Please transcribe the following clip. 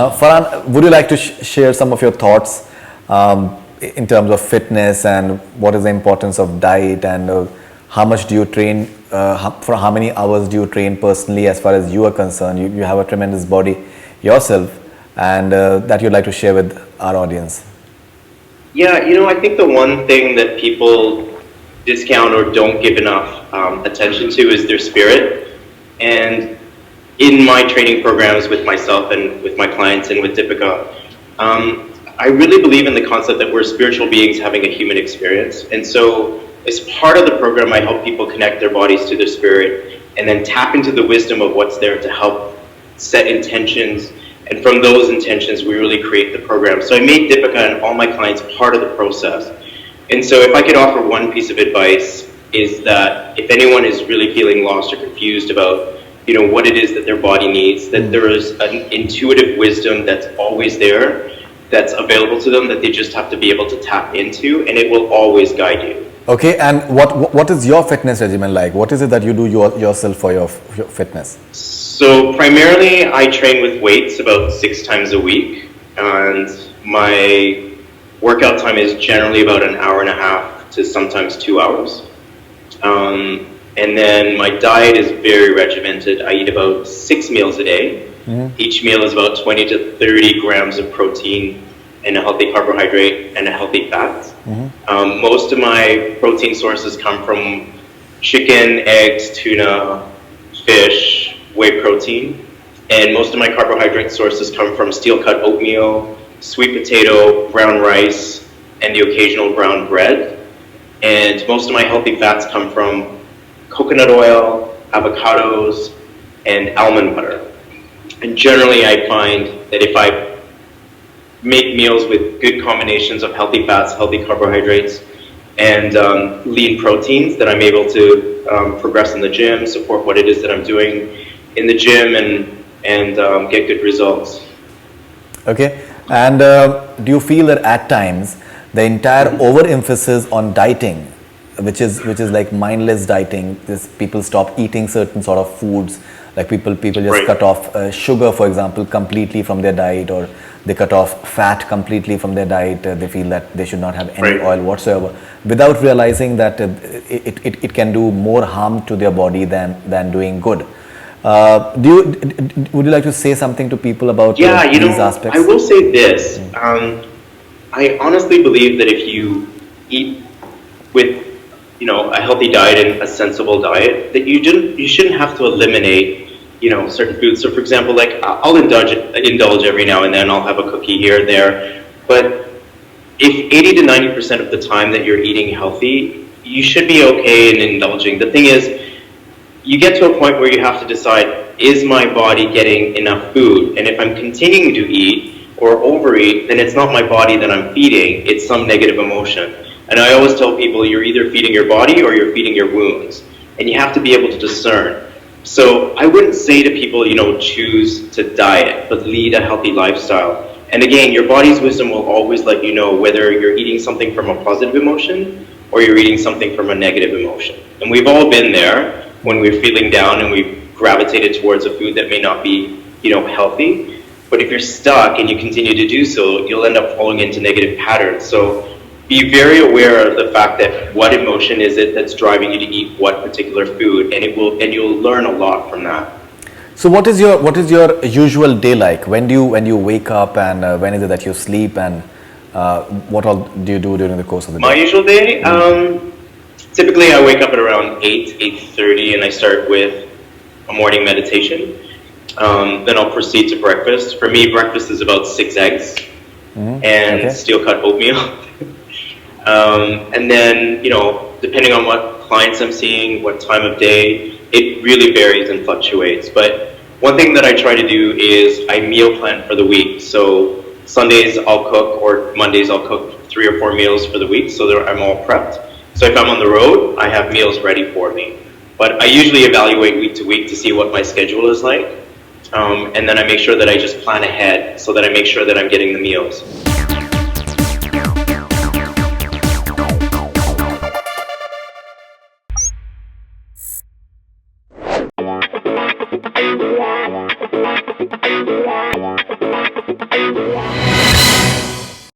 Farhan, would you like to share some of your thoughts in terms of fitness and what is the importance of diet and how much do you train, for how many hours do you train personally as far as you are concerned? You have a tremendous body yourself and that you'd like to share with our audience. Yeah, I think the one thing that people discount or don't give enough attention to is their spirit. And in my training programs with myself and with my clients and with Deepika, I really believe in the concept that we're spiritual beings having a human experience. And so as part of the program, I help people connect their bodies to their spirit and then tap into the wisdom of what's there to help set intentions. And from those intentions, we really create the program. So I made Deepika and all my clients part of the process. And so if I could offer one piece of advice is that if anyone is really feeling lost or confused about what it is that their body needs, that there is an intuitive wisdom that's always there, that's available to them, that they just have to be able to tap into, and it will always guide you. Okay, and what is your fitness regimen like? What is it that you do yourself for your fitness? So primarily I train with weights about 6 times a week, and my workout time is generally about an hour and a half to sometimes 2 hours. And then my diet is very regimented. I eat about 6 meals a day. Each meal is about 20 to 30 grams of protein and a healthy carbohydrate and a healthy fat. Most of my protein sources come from chicken, eggs, tuna, fish, whey protein. And most of my carbohydrate sources come from steel-cut oatmeal, sweet potato, brown rice, and the occasional brown bread. And most of my healthy fats come from coconut oil, avocados, and almond butter. And generally I find that if I make meals with good combinations of healthy fats, healthy carbohydrates, and lean proteins, that I'm able to progress in the gym, support what it is that I'm doing in the gym, and get good results. Okay, and do you feel that at times the entire overemphasis on dieting, which is like mindless dieting, people stop eating certain sort of foods, like people just cut off sugar, for example, completely from their diet, or they cut off fat completely from their diet. They feel that they should not have any oil whatsoever, without realizing that it can do more harm to their body than doing good. Would you like to say something to people about these aspects? I will say this. I honestly believe that if you eat with a healthy diet and a sensible diet, that you shouldn't have to eliminate certain foods. So for example, like I'll indulge every now and then. I'll have a cookie here and there, but if 80 to 90% of the time that you're eating healthy, you should be okay in indulging. The thing is, you get to a point where you have to decide, is my body getting enough food? And if I'm continuing to eat or overeat, then it's not my body that I'm feeding, it's some negative emotion. And I always tell people, you're either feeding your body or you're feeding your wounds. And you have to be able to discern. So I wouldn't say to people, choose to diet, but lead a healthy lifestyle. And again, your body's wisdom will always let you know whether you're eating something from a positive emotion or you're eating something from a negative emotion. And we've all been there when we're feeling down and we've gravitated towards a food that may not be, healthy. But if you're stuck and you continue to do so, you'll end up falling into negative patterns. So be very aware of the fact that what emotion is it that's driving you to eat what particular food, and you'll learn a lot from that. So what is your usual day like? When do you wake up, and when is it that you sleep, and what all do you do during the course of the day? My usual day, typically I wake up at around 8:30, and I start with a morning meditation. Then I'll proceed to breakfast. For me, breakfast is about 6 eggs and steel-cut oatmeal. And then, depending on what clients I'm seeing, what time of day, it really varies and fluctuates. But one thing that I try to do is I meal plan for the week. So Sundays I'll cook, or Mondays I'll cook 3 or 4 meals for the week, so that I'm all prepped. So if I'm on the road, I have meals ready for me. But I usually evaluate week to week to see what my schedule is like. And then I make sure that I just plan ahead so that I make sure that I'm getting the meals.